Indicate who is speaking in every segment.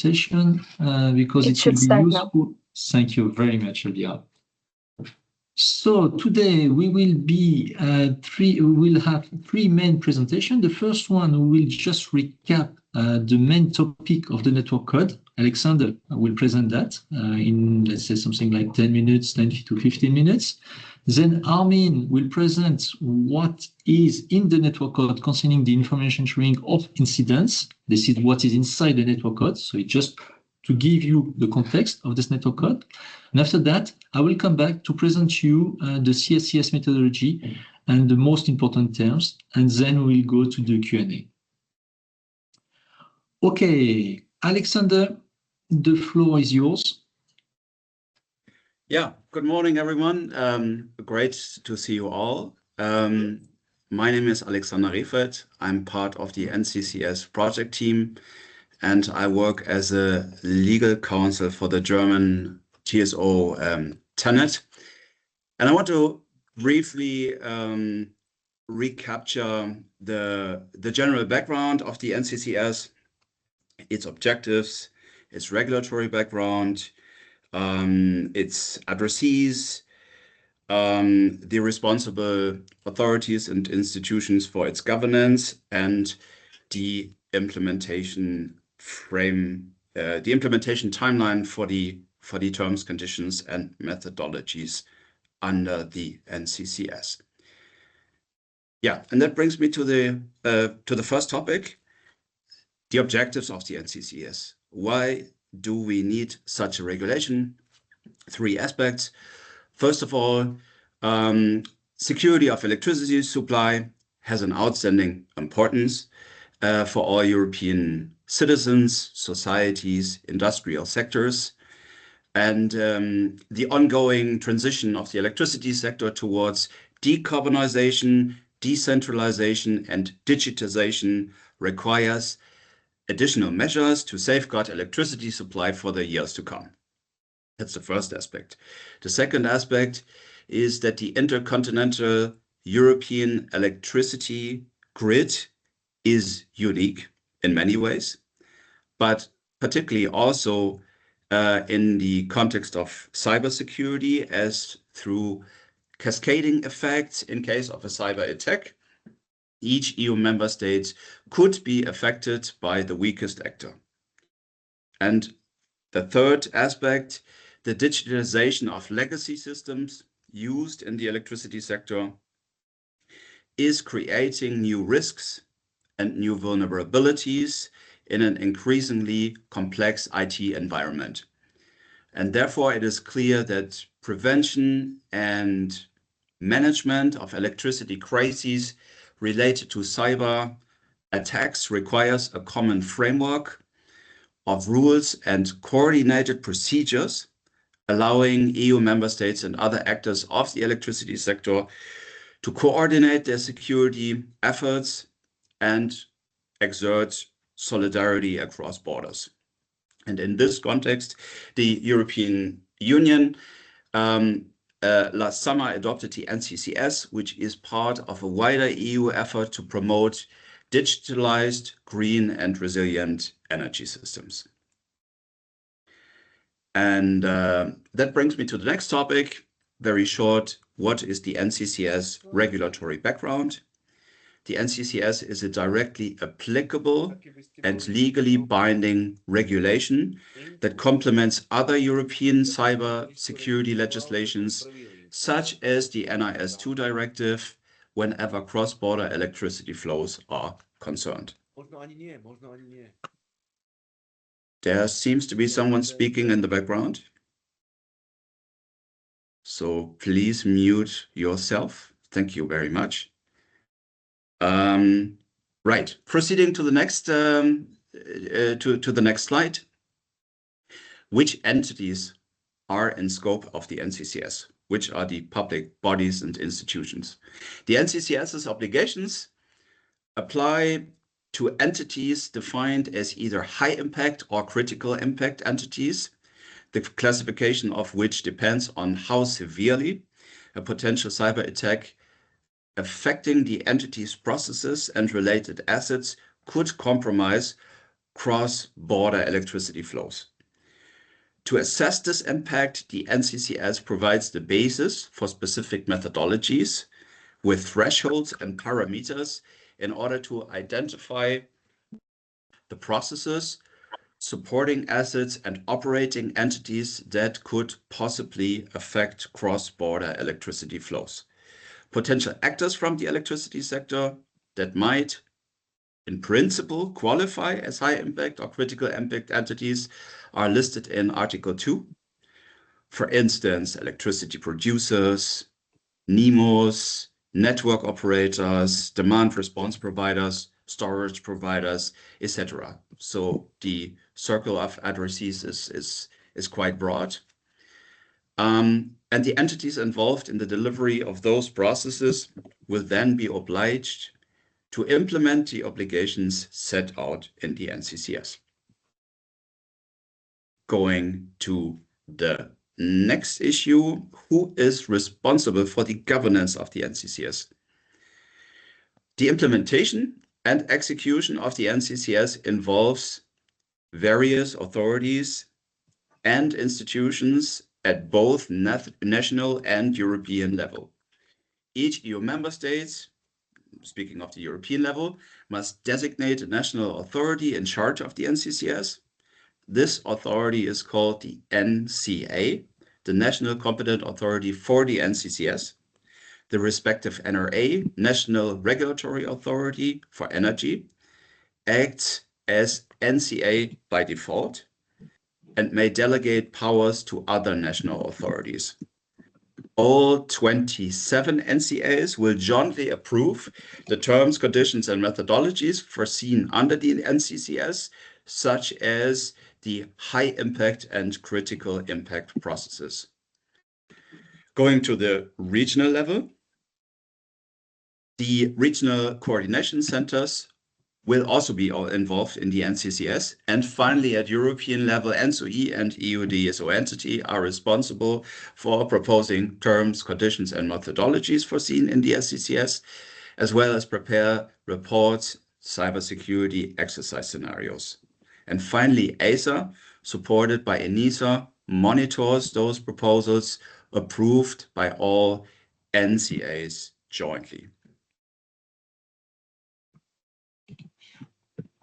Speaker 1: presentation because it will be useful. Now. Thank you very much, Elvira. So today we will have three main presentations. The first one will just recap the main topic of the network code. Alexander will present that in, let's say, something like 10 minutes, 10 to 15 minutes. Then Armin will present what is in the network code concerning the information sharing of incidents. This is what is inside the network code. So it's just to give you the context of this network code. And after that, I will come back to present you the CSCS methodology and the most important terms, and then we'll go to the Q&A. Okay, Alexander, the floor is yours.
Speaker 2: Yeah, good morning, everyone. Great to see you all. My name is Alexander Refert. I'm part of the NCCS project team, and I work as a legal counsel for the German TSO TENET. And I want to briefly recapture the general background of the NCCS, its objectives, its regulatory background, its addressees, the responsible authorities and institutions for its governance, and the implementation timeline for the terms, conditions, and methodologies under the NCCS. Yeah, and that brings me to the first topic, the objectives of the NCCS. Why do we need such a regulation? Three aspects. First of all, security of electricity supply has an outstanding importance for all European citizens, societies, industrial sectors, and the ongoing transition of the electricity sector towards decarbonization, decentralization, and digitization requires additional measures to safeguard electricity supply for the years to come. That's the first aspect. The second aspect is that the intercontinental European electricity grid is unique in many ways, but particularly also in the context of cybersecurity, as through cascading effects in case of a cyber attack, each EU member state could be affected by the weakest actor. And the third aspect, the digitalization of legacy systems used in the electricity sector is creating new risks and new vulnerabilities in an increasingly complex IT environment. And therefore, it is clear that prevention and management of electricity crises related to cyber attacks requires a common framework of rules and coordinated procedures, allowing EU member states and other actors of the electricity sector to coordinate their security efforts and exert solidarity across borders. And in this context, the European Union last summer adopted the NCCS, which is part of a wider EU effort to promote digitalized, green, and resilient energy systems. And that brings me to the next topic, very short. What is the NCCS regulatory background? The NCCS is a directly applicable and legally binding regulation that complements other European cyber security legislations, such as the NIS2 directive, whenever cross-border electricity flows are concerned. There seems to be someone speaking in the background. So please mute yourself. Thank you very much. Right, proceeding to the next to the next slide. Which entities are in scope of the NCCS? Which are the public bodies and institutions? The NCCS's obligations apply to entities defined as either high impact or critical impact entities, the classification of which depends on how severely a potential cyber attack affecting the entity's processes and related assets could compromise cross-border electricity flows. To assess this impact, the NCCS provides the basis for specific methodologies with thresholds and parameters in order to identify the processes, supporting assets, and operating entities that could possibly affect cross-border electricity flows. Potential actors from the electricity sector that might, in principle, qualify as high impact or critical impact entities are listed in Article 2. For instance, electricity producers, NEMOs, network operators, demand response providers, storage providers, etc. So the circle of addressees is quite broad. And the entities involved in the delivery of those processes will then be obliged to implement the obligations set out in the NCCS. Going to the next issue, who is responsible for the governance of the NCCS? The implementation and execution of the NCCS involves various authorities and institutions at both national and European level. Each EU member state, speaking of the European level, must designate a national authority in charge of the NCCS. This authority is called the NCA, the National Competent Authority for the NCCS. The respective NRA, National Regulatory Authority for Energy, acts as NCA by default and may delegate powers to other national authorities. All 27 NCAs will jointly approve the terms, conditions, and methodologies foreseen under the NCCS, such as the high impact and critical impact processes. Going to the regional level, the regional coordination centers will also be involved in the NCCS. And finally, at European level, ENTSO-E and EU DSO entity are responsible for proposing terms, conditions, and methodologies foreseen in the NCCS, as well as prepare reports, cybersecurity exercise scenarios. And finally, ACER, supported by ENISA, monitors those proposals approved by all NCAs jointly.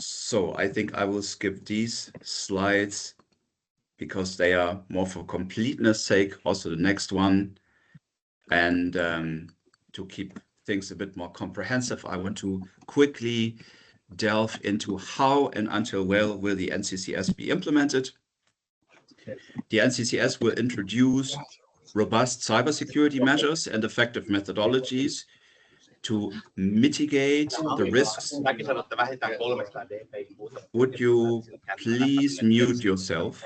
Speaker 2: So I think I will skip these slides because they are more for completeness sake. Also the next one. And to keep things a bit more comprehensive, I want to quickly delve into how and until when will the NCCS be implemented. The NCCS will introduce robust cybersecurity measures and effective methodologies to mitigate the risks. Would you please mute yourself?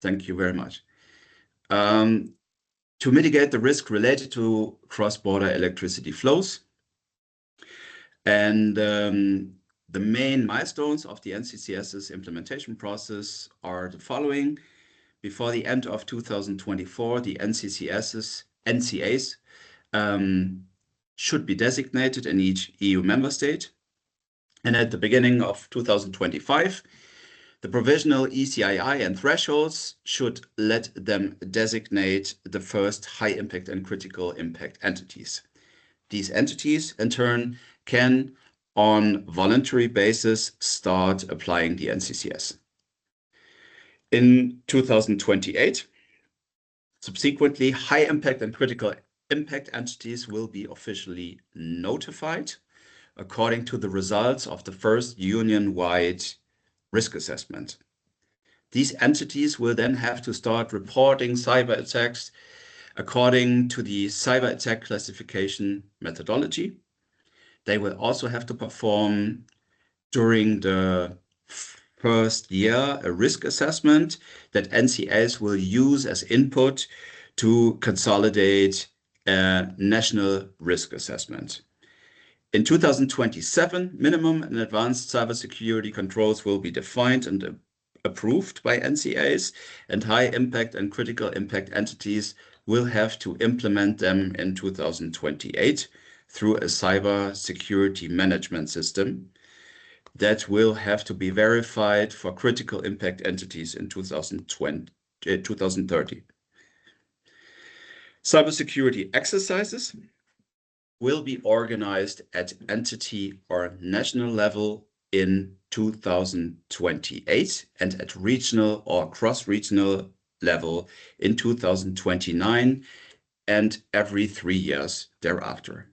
Speaker 2: Thank you very much. To mitigate the risk related to cross-border electricity flows. And the main milestones of the NCCS's implementation process are the following. Before the end of 2024, the NCAs should be designated in each EU member state. And at the beginning of 2025, the provisional ECII and thresholds should let them designate the first high impact and critical impact entities. These entities, in turn, can, on voluntary basis, start applying the NCCS. In 2028, subsequently, high impact and critical impact entities will be officially notified according to the results of the first union-wide risk assessment. These entities will then have to start reporting cyber attacks according to the cyber attack classification methodology. They will also have to perform during the first year a risk assessment that NCAs will use as input to consolidate a national risk assessment. In 2027, minimum and advanced cybersecurity controls will be defined and approved by NCAs, and high impact and critical impact entities will have to implement them in 2028 through a cyber security management system that will have to be verified for critical impact entities in 2030. Cybersecurity exercises will be organized at entity or national level in 2028 and at regional or cross-regional level in 2029 and every 3 years thereafter.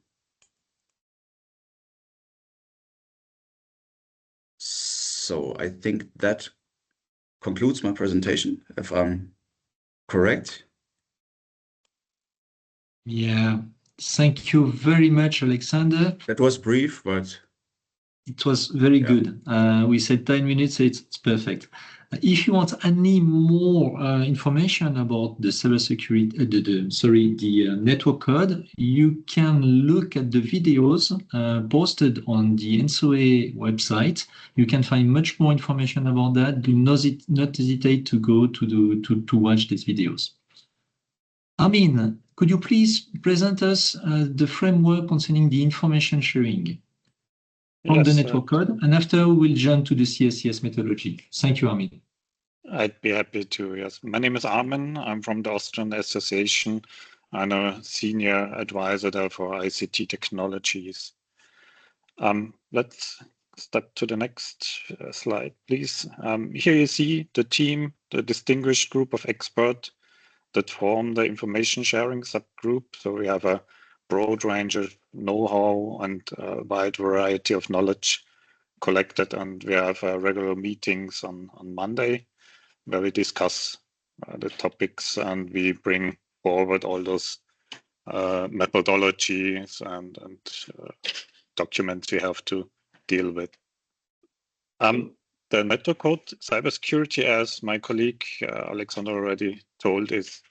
Speaker 2: So I think that concludes my presentation, if I'm correct.
Speaker 1: Yeah, thank you very much, Alexander.
Speaker 2: That was brief, but
Speaker 1: it was very good. We said 10 minutes, so it's perfect. If you want any more information about the cybersecurity, the network code, you can look at the videos posted on the ENTSO-E website. You can find much more information about that. Do not hesitate to go to watch these videos. Armin, could you please present us the framework concerning the information sharing from the network code, and after we'll jump to the CSCS methodology. Thank you, Armin.
Speaker 3: I'd be happy to, yes. My name is Armin. I'm from the Austrian Association. I'm a senior advisor there for ICT technologies. Let's step to the next slide, please. Here you see the team, the distinguished group of experts that form the information sharing subgroup. So we have a broad range of know-how and a wide variety of knowledge collected, and we have regular meetings on Monday where we discuss the topics and we bring forward all those methodologies and documents we have to deal with. The network code cybersecurity, as my colleague Alexander already told, is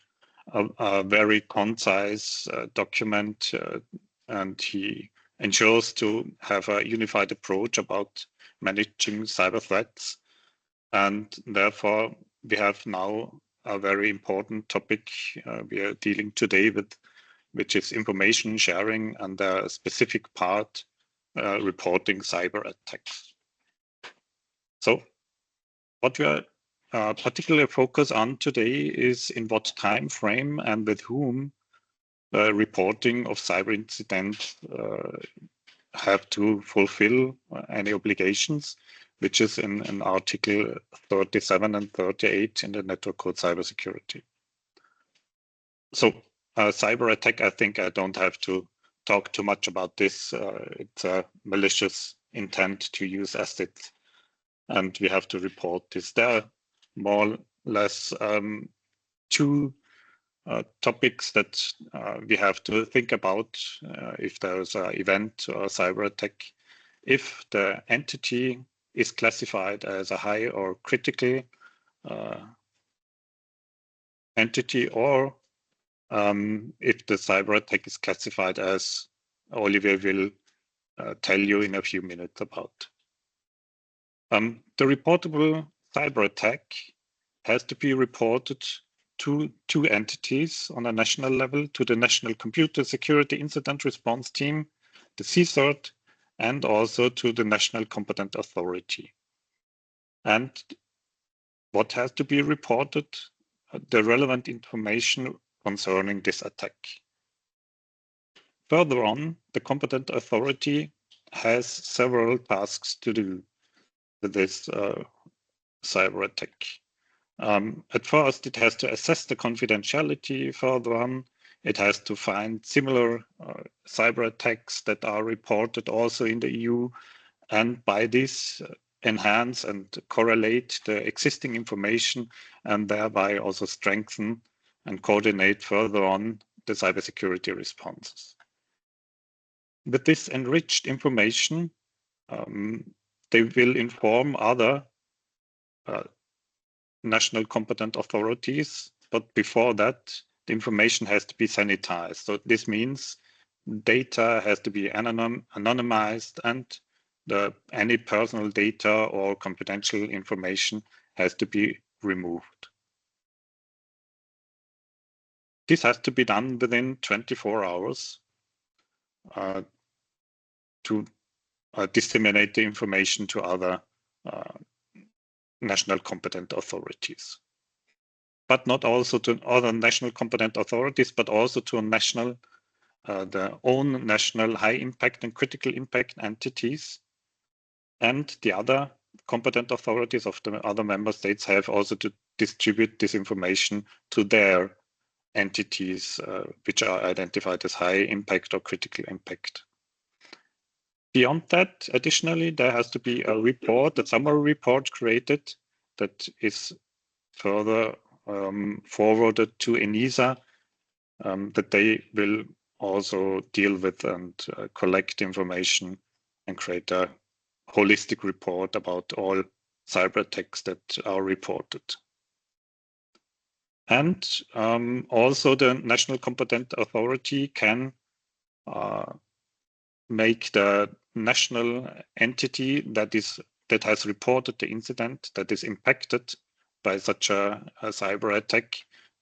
Speaker 3: a very concise document, and he ensures to have a unified approach about managing cyber threats. And therefore, we have now a very important topic we are dealing today with, which is information sharing and a specific part reporting cyber attacks. So what we are particularly focused on today is in what time frame and with whom reporting of cyber incidents have to fulfill any obligations, which is in Article 37 and 38 in the Network Code Cybersecurity. So cyber attack, I think I don't have to talk too much about this. It's a malicious intent to use assets, and we have to report this. There are more or less two topics that we have to think about if there's an event or a cyber attack. If the entity is classified as a high or critical entity, or if the cyber attack is classified as Olivier will tell you in a few minutes about. The reportable cyber attack has to be reported to two entities on a national level, to the National Computer Security Incident Response Team, the CSIRT, and also to the National Competent Authority. And what has to be reported? The relevant information concerning this attack. Further on, the competent authority has several tasks to do with this cyber attack. At first, it has to assess the confidentiality. Further on, it has to find similar cyber attacks that are reported also in the EU, and by this enhance and correlate the existing information and thereby also strengthen and coordinate further on the cybersecurity responses. With this enriched information, they will inform other national competent authorities, but before that, the information has to be sanitized. So this means data has to be anonymized, and any personal data or confidential information has to be removed. This has to be done within 24 hours to disseminate the information to other national competent authorities. But not also to other national competent authorities, but also to their own national high impact and critical impact entities. And the other competent authorities of the other member states have also to distribute this information to their entities, which are identified as high impact or critical impact. Beyond that, additionally, there has to be a report, a summary report created that is further forwarded to ENISA, that they will also deal with and collect information and create a holistic report about all cyber attacks that are reported. And also the national competent authority can make the national entity that has reported the incident that is impacted by such a cyber attack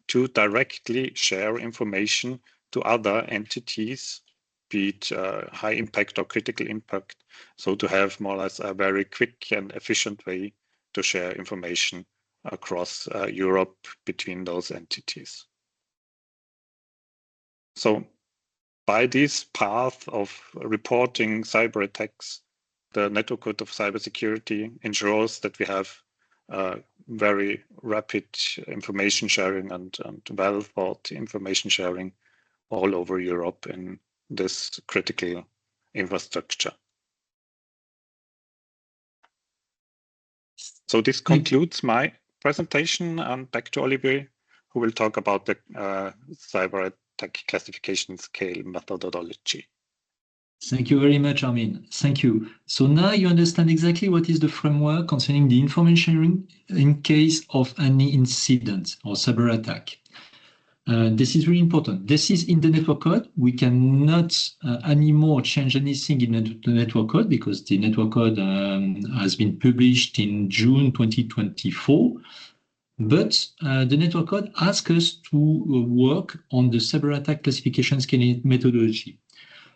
Speaker 3: to directly share information to other entities, be it high impact or critical impact. So to have more or less a very quick and efficient way to share information across Europe between those entities. So by this path of reporting cyber attacks, the Network Code of Cybersecurity ensures that we have very rapid information sharing and well thought information sharing all over Europe in this critical infrastructure. So this concludes my presentation, and back to Olivier, who will talk about the cyber attack classification scale methodology.
Speaker 1: Thank you very much, Armin. Thank you. So now you understand exactly what is the framework concerning the information sharing in case of any incident or cyber attack. This is really important. This is in the network code. We cannot anymore change anything in the network code because the network code has been published in June 2024. But the network code asks us to work on the cyber attack classification scale methodology.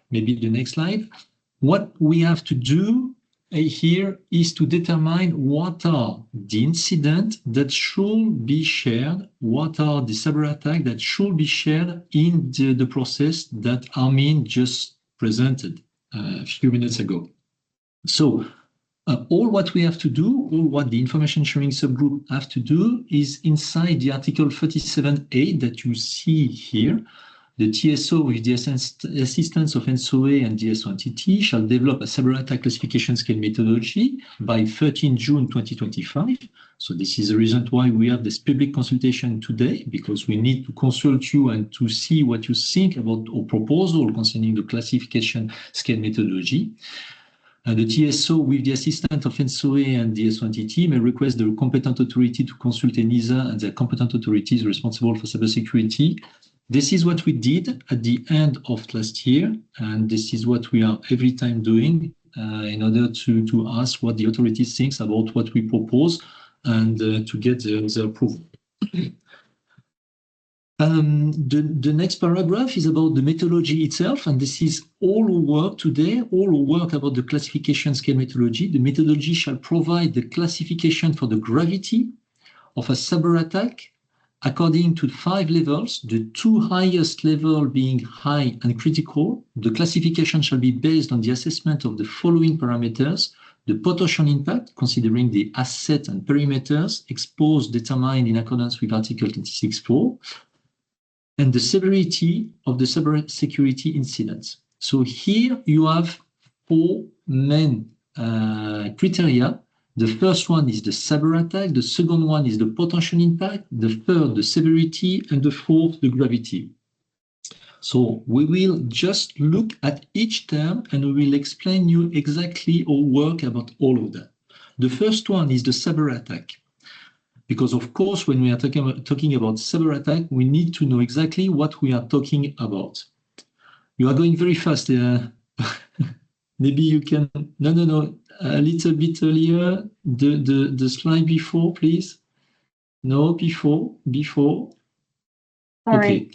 Speaker 1: Maybe the next slide. What we have to do here is to determine what are the incidents that should be shared, what are the cyber attacks that should be shared in the process that Armin just presented a few minutes ago. So all what we have to do, all what the information sharing subgroup have to do is inside the article 37A that you see here. The TSO with the assistance of ENTSO-E and DSO entity shall develop a cyber attack classification scale methodology by 13 June 2025. So this is the reason why we have this public consultation today, because we need to consult you and to see what you think about our proposal concerning the classification scale methodology. The TSO with the assistance of ENTSO-E and DSO entity may request the competent authority to consult ENISA and the competent authorities responsible for cybersecurity. This is what we did at the end of last year, and this is what we are every time doing in order to ask what the authorities think about what we propose and to get the approval. The next paragraph is about the methodology itself, and this is all our work today, all our work about the classification scale methodology. The methodology shall provide the classification for the gravity of a cyber attack according to 5 levels, the 2 highest levels being high and critical. The classification shall be based on the assessment of the following parameters: the potential impact, considering the asset and perimeters exposed determined in accordance with Article 26.4, and the severity of the cybersecurity incidents. So here you have 4 main criteria. The first one is the cyber attack, the second one is the potential impact, the third, the severity, and the fourth, the gravity. So we will just look at each term and we will explain you exactly our work about all of that. The first one is the cyber attack. Because of course, when we are talking about cyber attack, we need to know exactly what we are talking about. You are going very fast. Maybe you can, no, a little bit earlier, the slide before, please. No, before.
Speaker 4: Sorry.
Speaker 1: Okay.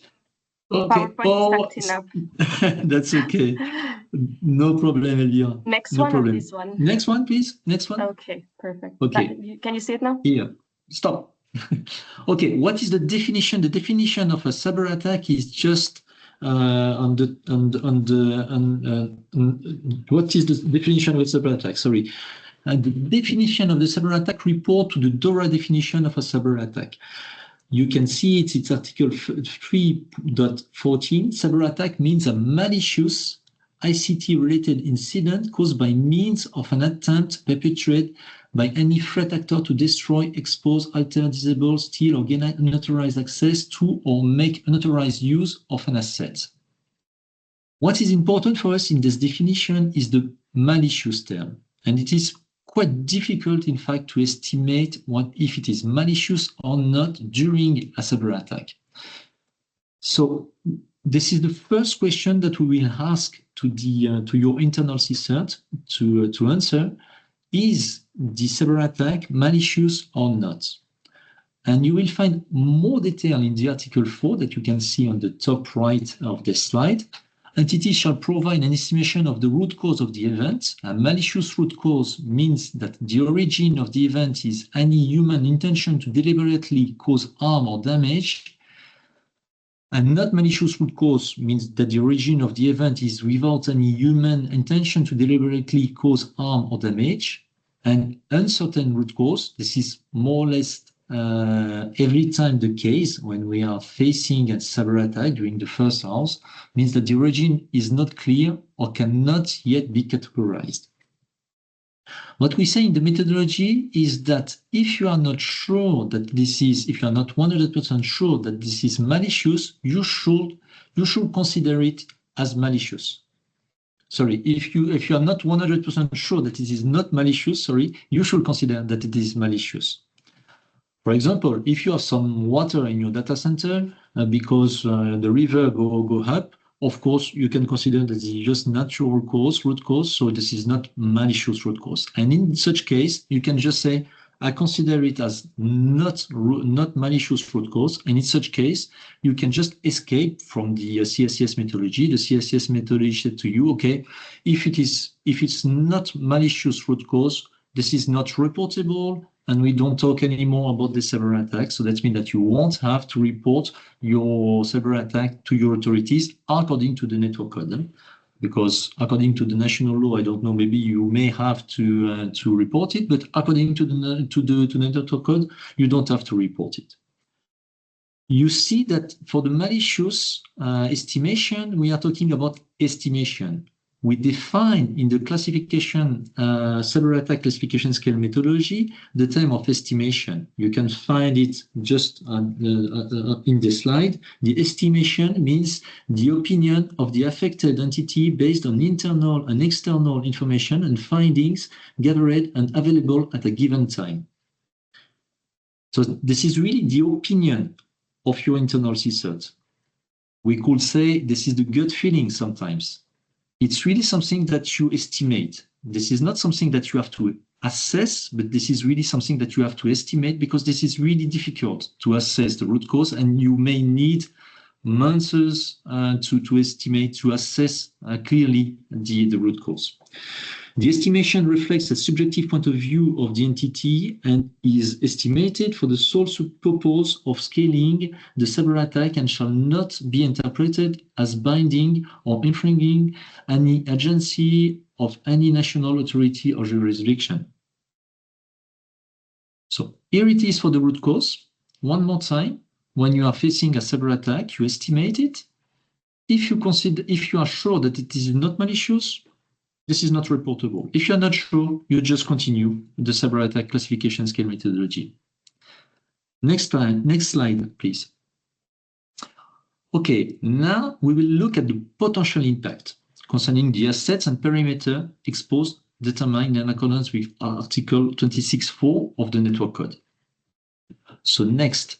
Speaker 1: Okay.
Speaker 4: PowerPoint is acting up.
Speaker 1: That's okay. No problem, Elvira.
Speaker 4: Next
Speaker 1: No
Speaker 4: one
Speaker 1: problem.
Speaker 4: or this one?
Speaker 1: Next one, please. Next one.
Speaker 4: Okay, perfect.
Speaker 1: Okay.
Speaker 4: Can you see it now?
Speaker 1: Here. Stop. Okay. What is the definition? The definition of a cyber attack is just what is the definition of a cyber attack? Sorry. The definition of the cyber attack report to the DORA definition of a cyber attack. You can see it's Article 3.14. Cyber attack means a malicious ICT-related incident caused by means of an attempt perpetrated by any threat actor to destroy, expose, alter, disable, steal, or gain unauthorized access to or make unauthorized use of an asset. What is important for us in this definition is the malicious term, and it is quite difficult, in fact, to estimate if it is malicious or not during a cyber attack. So this is the first question that we will ask to your internal CSIRT to answer. Is the cyber attack malicious or not? And you will find more detail in the Article 4 that you can see on the top right of the slide. Entities shall provide an estimation of the root cause of the event. A malicious root cause means that the origin of the event is any human intention to deliberately cause harm or damage. And not malicious root cause means that the origin of the event is without any human intention to deliberately cause harm or damage. And uncertain root cause, this is more or less every time the case when we are facing a cyber attack during the first hours, means that the origin is not clear or cannot yet be categorized. What we say in the methodology is that if you are not sure that this is, if you are not 100% sure that this is malicious, you should consider it as malicious. Sorry, if you are not 100% sure that it is not malicious, sorry, you should consider that it is malicious. For example, if you have some water in your data center because the river go up, of course, you can consider that it's just natural cause, root cause, so this is not malicious root cause. And in such case, you can just say, I consider it as not malicious root cause. And in such case, you can just escape from the CCS methodology. The CCS methodology said to you, okay, if it's not malicious root cause, this is not reportable, and we don't talk anymore about the cyber attack. So that means that you won't have to report your cyber attack to your authorities according to the network code. Because according to the national law, I don't know, maybe you may have to report it, but according to the network code, you don't have to report it. You see that for the malicious estimation, we are talking about estimation. We define in the classification, cyber attack classification scale methodology, the term of estimation. You can find it just in the slide. The estimation means the opinion of the affected entity based on internal and external information and findings gathered and available at a given time. So this is really the opinion of your internal CSIRT. We could say this is the gut feeling sometimes. It's really something that you estimate. This is not something that you have to assess, but this is really something that you have to estimate because this is really difficult to assess the root cause, and you may need months to estimate, to assess clearly the root cause. The estimation reflects a subjective point of view of the entity and is estimated for the sole purpose of scaling the cyber attack and shall not be interpreted as binding or infringing any agency of any national authority or jurisdiction. So here it is for the root cause. One more time, when you are facing a cyber attack, you estimate it. If you are sure that it is not malicious, this is not reportable. If you're not sure, you just continue the cyber attack classification scale methodology. Next slide, please. Okay, now we will look at the potential impact concerning the assets and perimeter exposed determined in accordance with Article 26.4 of the Network Code. So next,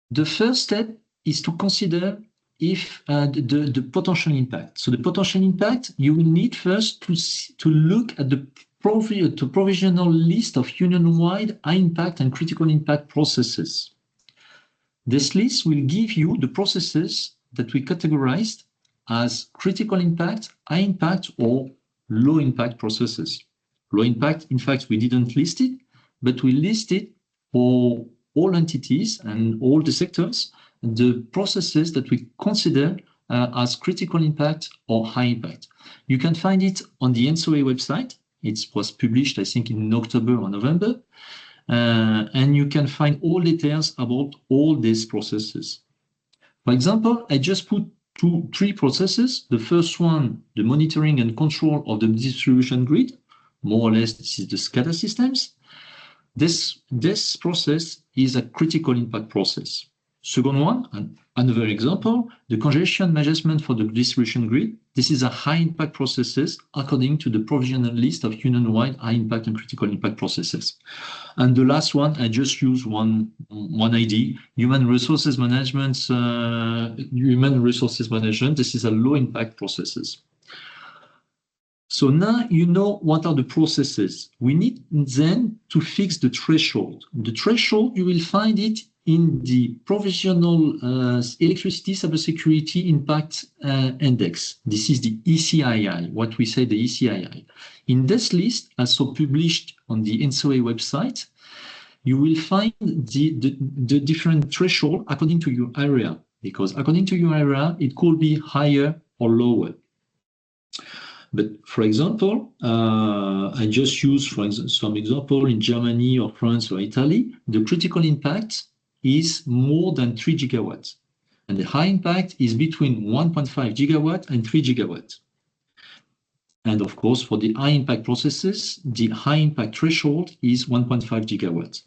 Speaker 1: the first step is to consider if the potential impact. So the potential impact, you will need first to look at the provisional list of union-wide high impact and critical impact processes. This list will give you the processes that we categorized as critical impact, high impact, or low impact processes. Low impact, in fact, we didn't list it, but we listed for all entities and all the sectors the processes that we consider as critical impact or high impact. You can find it on the ENTSO-E website. It was published, I think, in October or November. And you can find all details about all these processes. For example, I just put three processes. The first one, the monitoring and control of the distribution grid. More or less, this is the SCADA systems. This process is a critical impact process. Second one, another example, the congestion management for the distribution grid. This is a high impact processes according to the provisional list of union-wide high impact and critical impact processes. And the last one, I just use one ID, human resources management. This is a low impact processes. So now you know what are the processes. We need then to fix the threshold. The threshold, you will find it in the provisional electricity cybersecurity impact index. This is the ECII, what we say the ECII. In this list, also published on the ENTSO-E website, you will find the different threshold according to your area, because according to your area, it could be higher or lower. But for example, I just use some example in Germany or France or Italy, the critical impact is more than 3 gigawatts. And the high impact is between 1.5 gigawatt and 3 gigawatt. And of course, for the high impact processes, the high impact threshold is 1.5 gigawatt.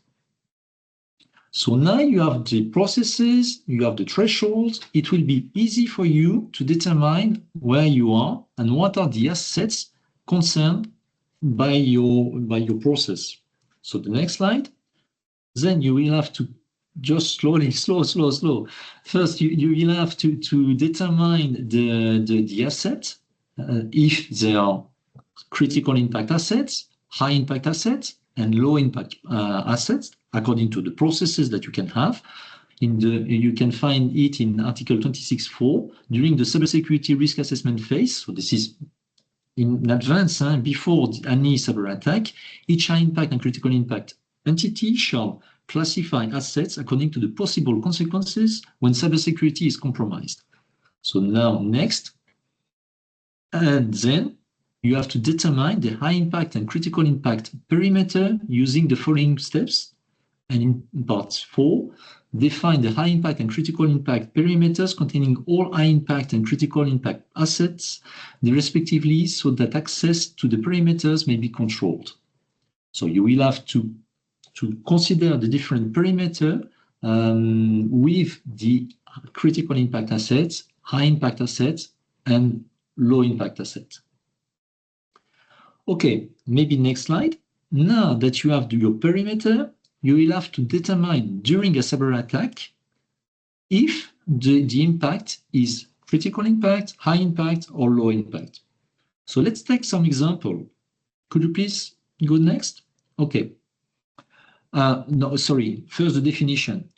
Speaker 1: So now you have the processes, you have the thresholds. It will be easy for you to determine where you are and what are the assets concerned by your process. So the next slide. Then you will have to just slowly, slow. First, you will have to determine the asset, if they are critical impact assets, high impact assets, and low impact assets, according to the processes that you can have. You can find it in Article 26.4 during the cybersecurity risk assessment phase. So this is in advance, before any cyber attack. Each high impact and critical impact entity shall classify assets according to the possible consequences when cybersecurity is compromised. So now next, and then you have to determine the high impact and critical impact perimeter using the following steps. And in part 4, define the high impact and critical impact perimeters containing all high impact and critical impact assets, respectively, so that access to the perimeters may be controlled. So you will have to consider the different perimeter with the critical impact assets, high impact assets, and low impact assets. Okay, maybe next slide. Now that you have your perimeter, you will have to determine during a cyber attack if the impact is critical impact, high impact, or low impact. So let's take some example. Could you please go next? Okay. No, sorry. First, the definition.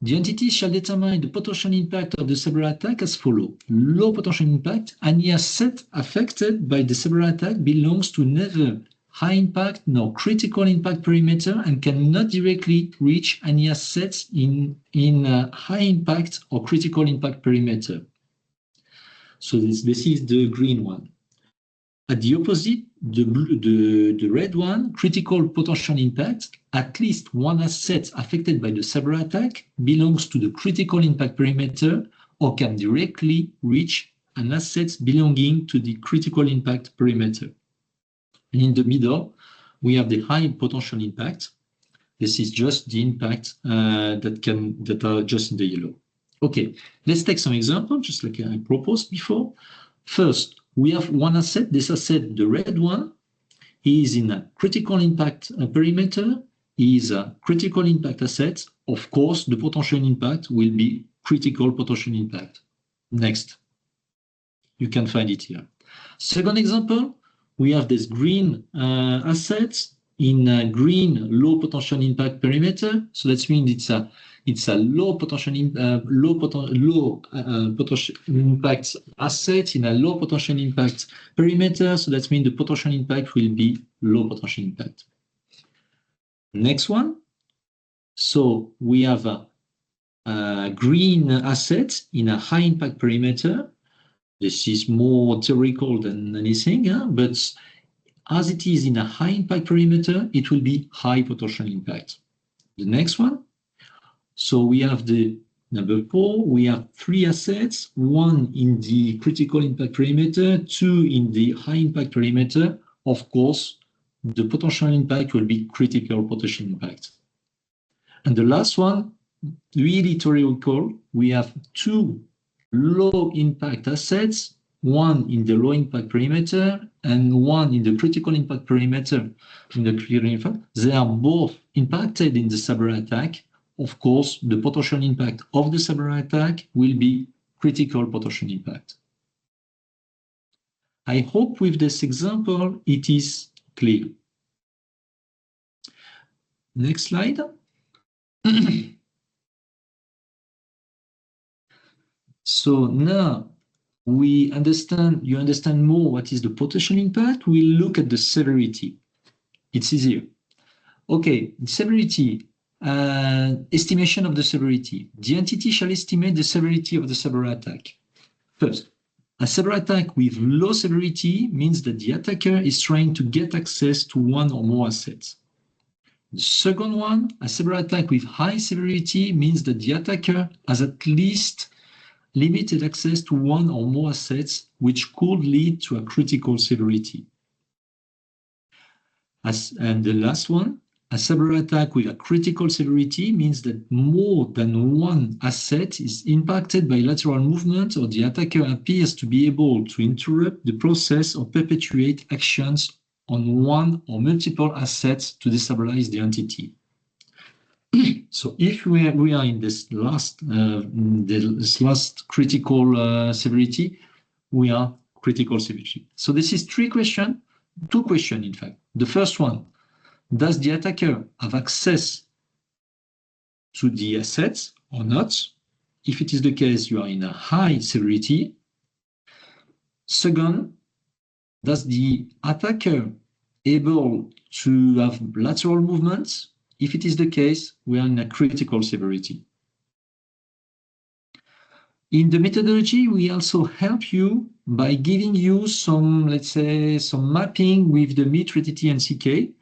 Speaker 1: The entity shall determine the potential impact of the cyber attack as follows. Low potential impact, any asset affected by the cyber attack belongs to neither high impact nor critical impact perimeter and cannot directly reach any assets in high impact or critical impact perimeter. So this is the green one. At the opposite, the red one, critical potential impact, at least one asset affected by the cyber attack belongs to the critical impact perimeter or can directly reach an asset belonging to the critical impact perimeter. And in the middle, we have the high potential impact. This is just the impact that are just in the yellow. Okay, let's take some examples, just like I proposed before. First, we have one asset. This asset, the red one, is in a critical impact perimeter, is a critical impact asset. Of course, the potential impact will be critical potential impact. Next, you can find it here. Second example, we have this green asset in a green low potential impact perimeter. So that means it's a low potential impact asset in a low potential impact perimeter. So that means the potential impact will be low potential impact. Next one. So we have a green asset in a high impact perimeter. This is more theoretical than anything, but as it is in a high impact perimeter, it will be high potential impact. The next one. So we have the number 4, we have 3 assets, 1 in the critical impact perimeter, 2 in the high impact perimeter. Of course, the potential impact will be critical potential impact. And the last one, really theoretical, we have 2 low impact assets, 1 in the low impact perimeter and 1 in the critical impact perimeter. In the critical impact, they are both impacted in the cyber attack. Of course, the potential impact of the cyber attack will be critical potential impact. I hope with this example it is clear. Next slide. So now you understand more what is the potential impact. We'll look at the severity. It's easier. Okay, severity, estimation of the severity. The entity shall estimate the severity of the cyber attack. First, a cyber attack with low severity means that the attacker is trying to get access to 1 or more assets. The second one, a cyber attack with high severity means that the attacker has at least limited access to 1 or more assets, which could lead to a critical severity. And the last one, a cyber attack with a critical severity means that more than 1 asset is impacted by lateral movement, or the attacker appears to be able to interrupt the process or perpetuate actions on 1 or multiple assets to destabilize the entity. So if we are in this last critical severity, we are critical severity. So this is 2 questions in fact. The first one, does the attacker have access to the assets or not? If it is the case, you are in a high severity. Second, does the attacker able to have lateral movements? If it is the case, we are in a critical severity. In the methodology, we also help you by giving you some, let's say, some mapping with the MITRE-TT and CK.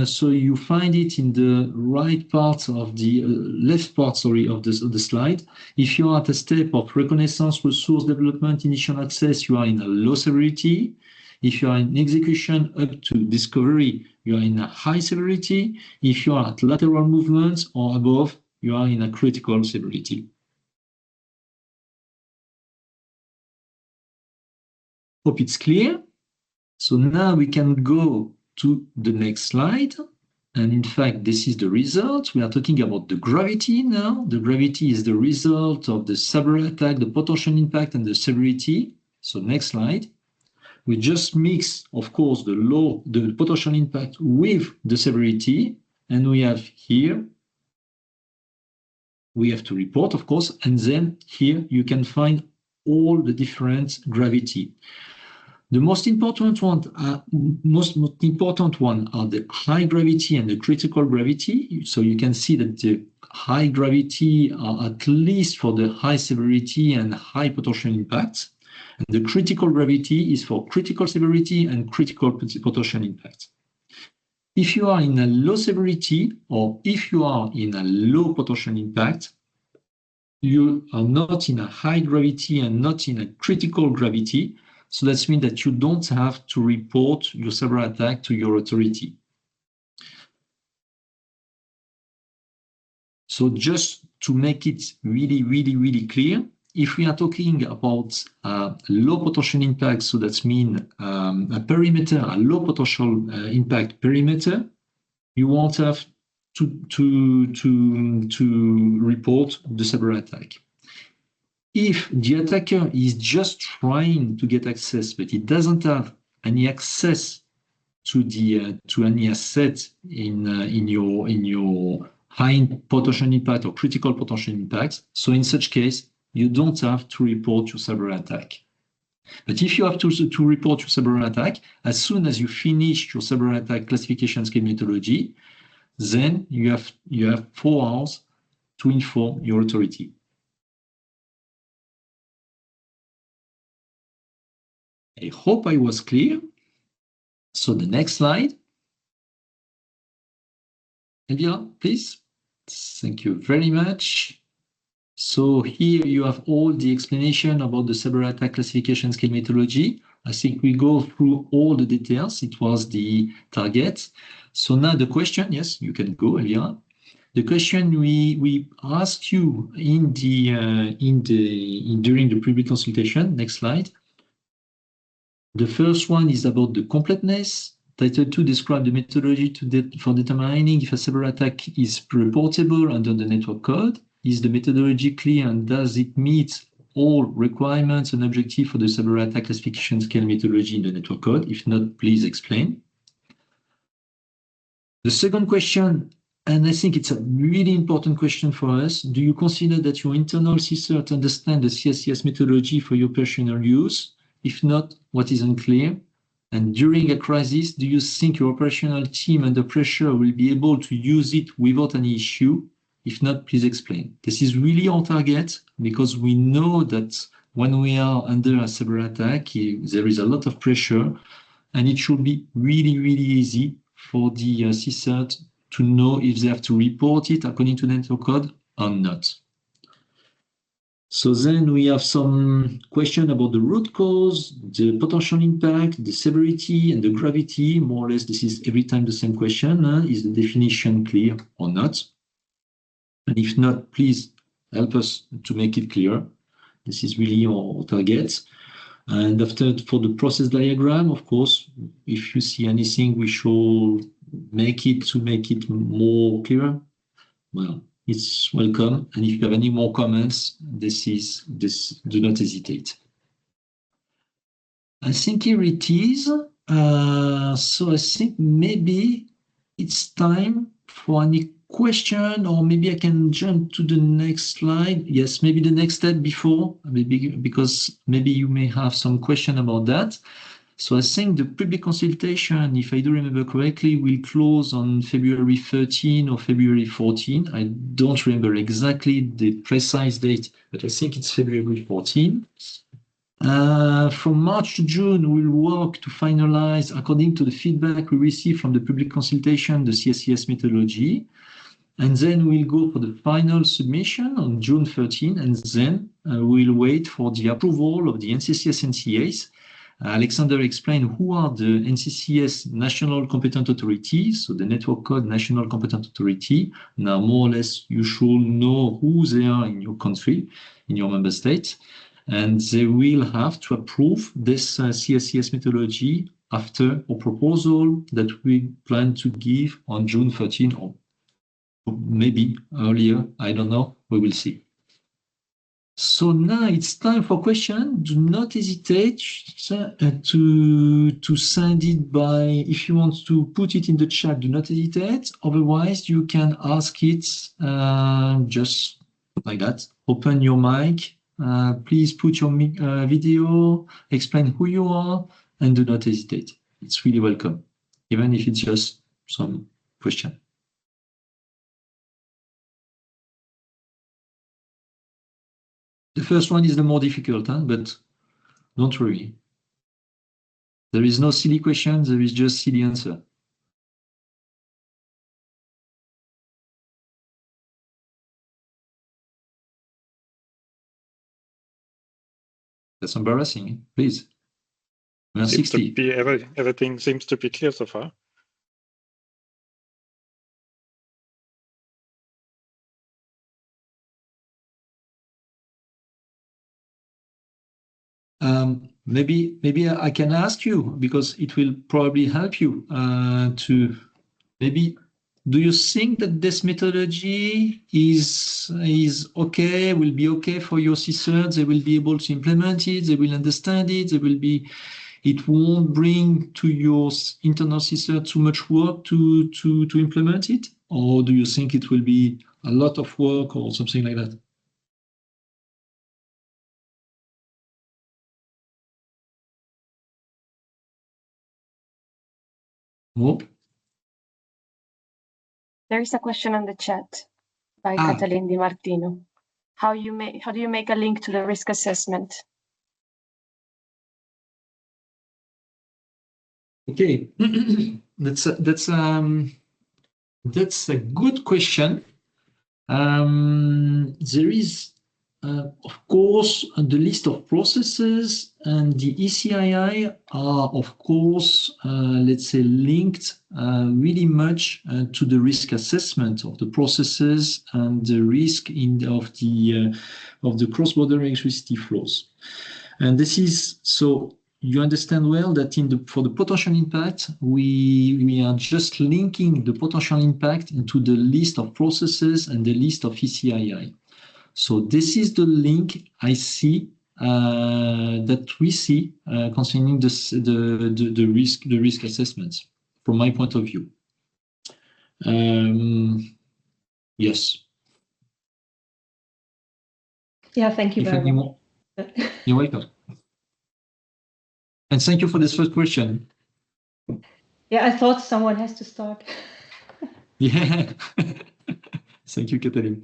Speaker 1: So you find it in the right part of the left part, sorry, of the slide. If you are at a step of reconnaissance, resource development, initial access, you are in a low severity. If you are in execution up to discovery, you are in a high severity. If you are at lateral movements or above, you are in a critical severity. Hope it's clear. So now we can go to the next slide. And in fact, this is the result. We are talking about the gravity now. The gravity is the result of the cyber attack, the potential impact, and the severity. So next slide. We just mix, of course, the potential impact with the severity. And we have here, we have to report, of course. And then here you can find all the different gravity. The most important one are the high gravity and the critical gravity. So you can see that the high gravity are at least for the high severity and high potential impact. And the critical gravity is for critical severity and critical potential impact. If you are in a low severity or if you are in a low potential impact, you are not in a high gravity and not in a critical gravity. So that means that you don't have to report your cyber attack to your authority. So just to make it really clear, if we are talking about low potential impact, so that means a perimeter, a low potential impact perimeter, you won't have to report the cyber attack. If the attacker is just trying to get access, but he doesn't have any access to any asset in your high potential impact or critical potential impact. So in such case, you don't have to report your cyber attack. But if you have to report your cyber attack, as soon as you finish your cyber attack classification scheme methodology, then you have 4 hours to inform your authority. I hope I was clear. So the next slide. Elvira, please. Thank you very much. So here you have all the explanation about the cyber attack classification scale methodology. I think we go through all the details. It was the target. So now the question, yes, you can go, Elvira. The question we asked you during the public consultation. Next slide. The first one is about the completeness. Title 2 describes the methodology for determining if a cyber attack is reportable under the network code. Is the methodology clear and does it meet all requirements and objectives for the cyber attack classification scale methodology in the network code? If not, please explain. The second question, and I think it's a really important question for us, do you consider that your internal CSIRT understand the CSCS methodology for your personal use? If not, what is unclear? And during a crisis, do you think your operational team under pressure will be able to use it without any issue? If not, please explain. This is really our target because we know that when we are under a cyber attack, there is a lot of pressure and it should be really, really easy for the CSIRT to know if they have to report it according to the network code or not. So then we have some question about the root cause, the potential impact, the severity, and the gravity. More or less, this is every time the same question. Is the definition clear or not? And if not, please help us to make it clear. This is really our target. And after, for the process diagram, of course, if you see anything, we should make it more clear. Well, it's welcome. And if you have any more comments, do not hesitate. I think here it is. So I think maybe it's time for any question, or maybe I can jump to the next slide. Yes, maybe the next step before, maybe because maybe you may have some question about that. So I think the public consultation, if I do remember correctly, will close on February 13 or February 14. I don't remember exactly the precise date, but I think it's February 14. From March to June, we'll work to finalize, according to the feedback we received from the public consultation, the CSCS methodology. And then we'll go for the final submission on June 13, and then we'll wait for the approval of the NCCS NCAs. Alexander explained who are the NCCS National Competent Authorities, so the Network Code National Competent Authority. Now, more or less, you should know who they are in your country, in your member state, and they will have to approve this CSCS methodology after a proposal that we plan to give on June 13 or maybe earlier, I don't know, we will see. So now it's time for questions. Do not hesitate to send it by, if you want to put it in the chat, do not hesitate. Otherwise, you can ask it just like that. Open your mic. Please put your video, explain who you are, and do not hesitate. It's really welcome, even if it's just some question. The first one is the more difficult, but don't worry. There is no silly question, there is just silly answer. That's embarrassing, please. We're 60.
Speaker 3: Everything seems to be clear so far.
Speaker 1: Maybe I can ask you, because it will probably help you to maybe, do you think that this methodology is okay, will be okay for your CSIRT? They will be able to implement it, they will understand it, it won't bring to your internal CSIRT too much work to implement it? or do you think it will be a lot of work or something like that? No?
Speaker 4: There is a question on the chat by Catalin Di Martino. How do you make a link to the risk assessment?
Speaker 1: Okay, that's a good question. There is, of course, the list of processes, and the ECII are, of course, let's say, linked really much to the risk assessment of the processes and the risk of the cross-border electricity flows. And this is so. You understand well that for the potential impact, we are just linking the potential impact into the list of processes and the list of ECII. So this is the link I see that we see concerning the risk assessments from my point of view. Yes.
Speaker 5: Yeah, thank you very much.
Speaker 1: You're welcome. And thank you for this first question.
Speaker 5: Yeah, I thought someone has to start.
Speaker 1: Yeah. Thank you, Catherine.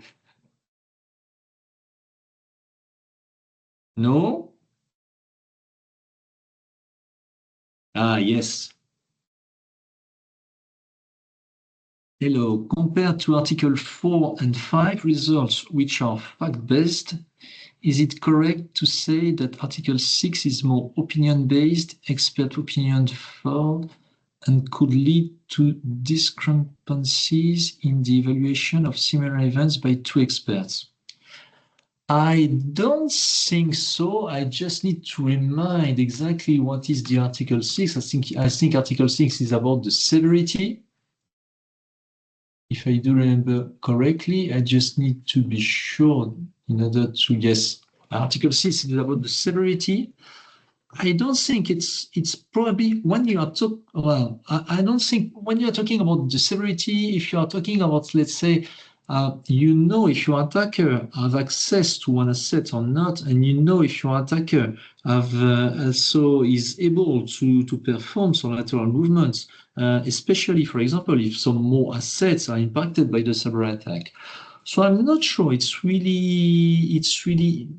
Speaker 1: No? Yes. Hello. Compared to Article 4 and 5 results, which are fact-based, is it correct to say that Article 6 is more opinion-based, expert opinion for, and could lead to discrepancies in the evaluation of similar events by two experts? I don't think so. I just need to remind exactly what is the Article 6. I think Article 6 is about the severity. If I do remember correctly, I just need to be sure in order to guess. Article 6 is about the severity. I don't think it's probably when you are I don't think when you are talking about the severity, if you are talking about, let's say, if your attacker have access to one asset or not, and if your attacker also is able to perform some lateral movements, especially, for example, if some more assets are impacted by the cyber attack. So I'm not sure it's really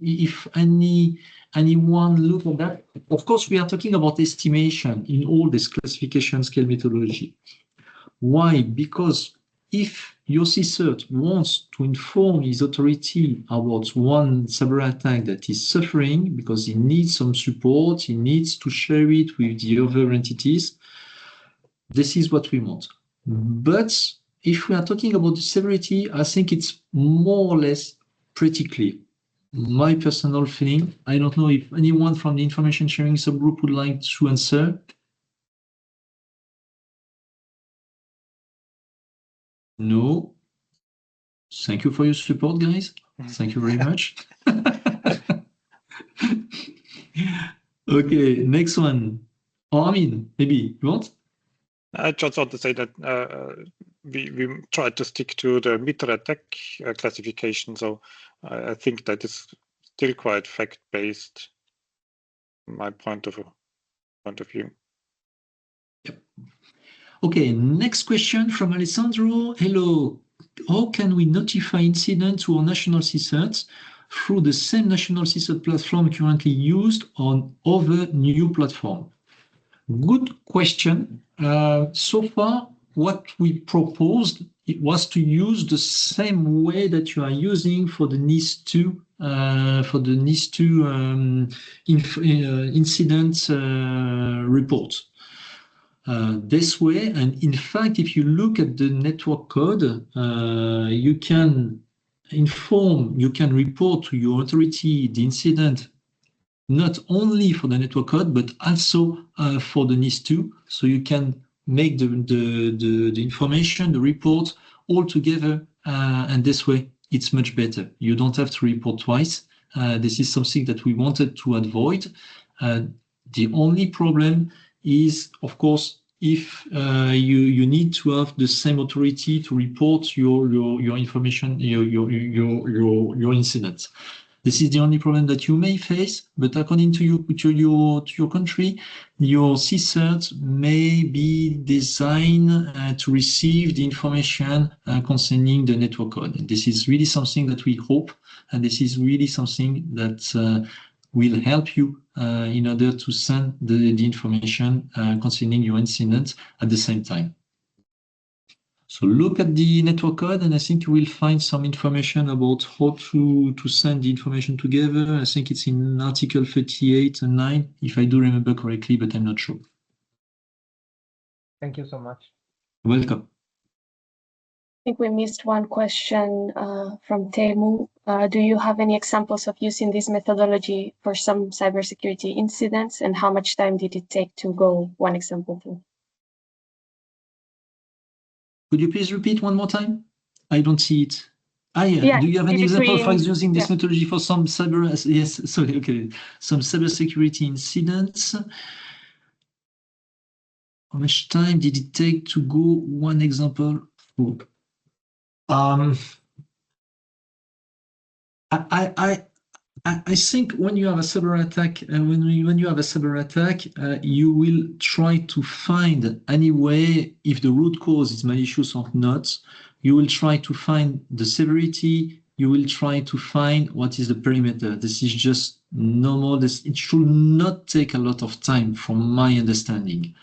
Speaker 1: if anyone look at that. Of course, we are talking about estimation in all this classification scale methodology. Why? Because if your CSIRT wants to inform his authority about one cyber attack that is suffering because he needs some support, he needs to share it with the other entities, this is what we want. But if we are talking about the severity, I think it's more or less pretty clear. My personal feeling, I don't know if anyone from the information sharing subgroup would like to answer. No. Thank you for your support, guys. Thank you very much. Okay, next one. Maybe you want?
Speaker 3: I just want to say that we try to stick to the meter attack classification. So I think that is still quite fact-based, from my point of view.
Speaker 1: Yep. Okay, next question from Alessandro. Hello. How can we notify incidents to our national CSIRTs through the same national CSIRT platform currently used on other new platform? Good question. So far, what we proposed was to use the same way that you are using for the NIS2 incident report. This way, and in fact, if you look at the network code, you can report to your authority the incident not only for the network code, but also for the NIS2. So you can make the information, the report all together, and this way it's much better. You don't have to report twice. This is something that we wanted to avoid. The only problem is, of course, if you need to have the same authority to report your information, your incident. This is the only problem that you may face, but according to your country, your CSERT may be designed to receive the information concerning the network code. And this is really something that we hope, and this is really something that will help you in order to send the information concerning your incident at the same time. So look at the network code, and I think you will find some information about how to send the information together. I think it's in article 38 and 9, if I do remember correctly, but I'm not sure.
Speaker 6: Thank you so much.
Speaker 1: Welcome.
Speaker 4: I think we missed one question from Temu. Do you have any examples of using this methodology for some cybersecurity incidents, and how much time did it take to go one example through?
Speaker 1: Could you please repeat one more time? I don't see it.
Speaker 4: Yeah,
Speaker 1: do you have an example for using this
Speaker 4: yeah.
Speaker 1: methodology for some cyber? Yes, sorry, okay. Some cybersecurity incidents. How much time did it take to go one example through? I think when you have a cyber attack, you will try to find any way, if the root cause is malicious or not. You will try to find the severity. You will try to find what is the perimeter. This is just normal. It should not take a lot of time, from my understanding.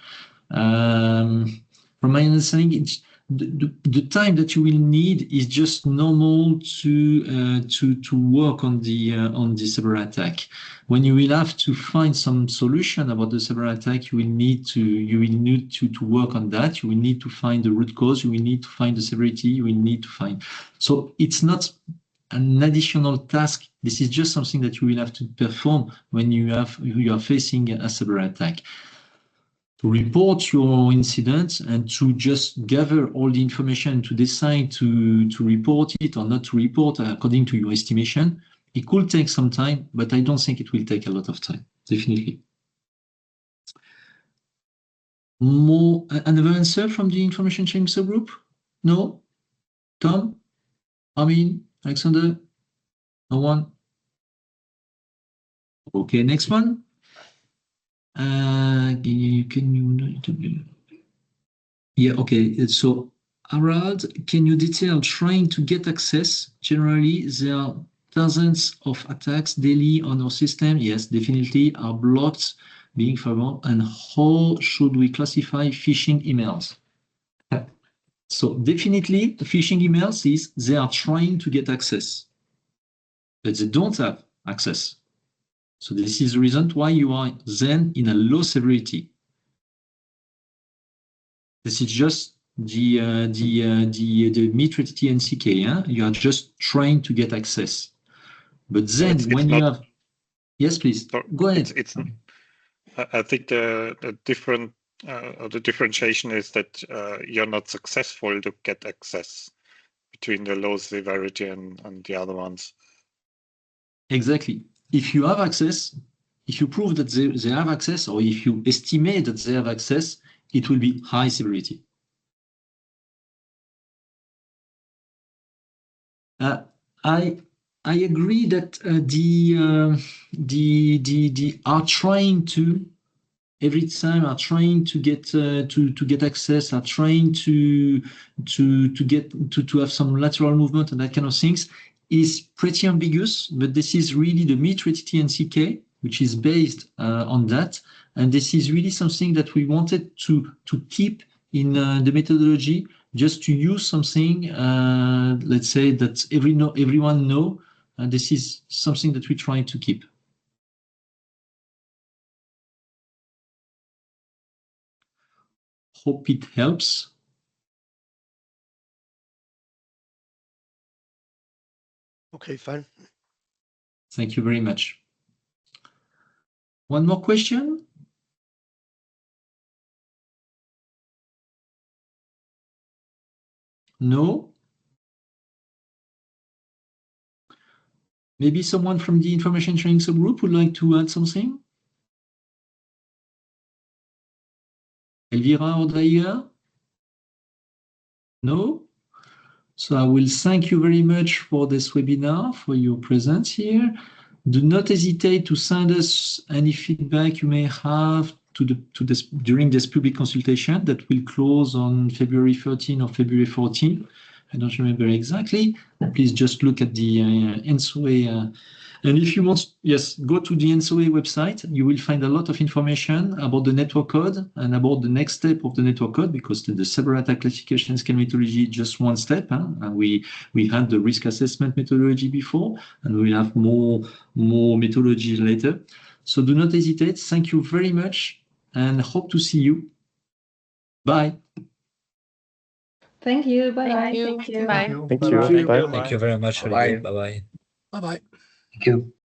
Speaker 1: It's the time that you will need is just normal to work on the cyber attack. When you will have to find some solution about the cyber attack, you will need to work on that. You will need to find the root cause. You will need to find the severity. You will need to find. So it's not an additional task. This is just something that you will have to perform when you are facing a cyber attack. To report your incident and to just gather all the information to decide to report it or not to report according to your estimation. It could take some time, but I don't think it will take a lot of time, definitely. Another answer from the information sharing subgroup? No? Tom? Amin? Alexander? No one? Okay, next one. Yeah, okay. So, Harald, can you detail trying to get access? Generally, there are dozens of attacks daily on our system. Yes, definitely are blocked being found. And how should we classify phishing emails? So definitely the phishing emails is they are trying to get access, but they don't have access. So this is the reason why you are then in a low severity. This is just the MITRE-TT NCK. You are just trying to get access. But then when you have, yes, please go ahead.
Speaker 3: I think the differentiation is that you're not successful to get access between the low severity and the other ones.
Speaker 1: Exactly. If you have access, if you prove that they have access, or if you estimate that they have access, it will be high severity. I agree that are trying to every time are trying to get access, are trying to have some lateral movement and that kind of things is pretty ambiguous. But this is really the MITRE-TT NCK, which is based on that, and this is really something that we wanted to keep in the methodology, just to use something, let's say that everyone know. This is something that we try to keep. Hope it helps.
Speaker 7: Okay, fine.
Speaker 1: Thank you very much. One more question? No? Maybe someone from the information sharing subgroup would like to add something? Elvira or Daia? No? So I will thank you very much for this webinar, for your presence here. Do not hesitate to send us any feedback you may have during this public consultation that will close on February 13 or February 14. I don't remember exactly. Please just look at the ENTSO-E. And if you want, yes, go to the ENTSO-E website. You will find a lot of information about the network code and about the next step of the network code, because the cyber attack classification scale methodology is just one step. And we had the risk assessment methodology before, and we'll have more methodologies later. So do not hesitate. Thank you very much, and hope to see you. Bye.
Speaker 5: Thank you. Bye.
Speaker 4: Thank you.
Speaker 6: Bye.
Speaker 7: Thank you. Bye.
Speaker 8: Thank you very much,
Speaker 2: Bye-bye.
Speaker 8: Olivier. Bye-bye.
Speaker 2: Bye-bye.
Speaker 6: Thank you.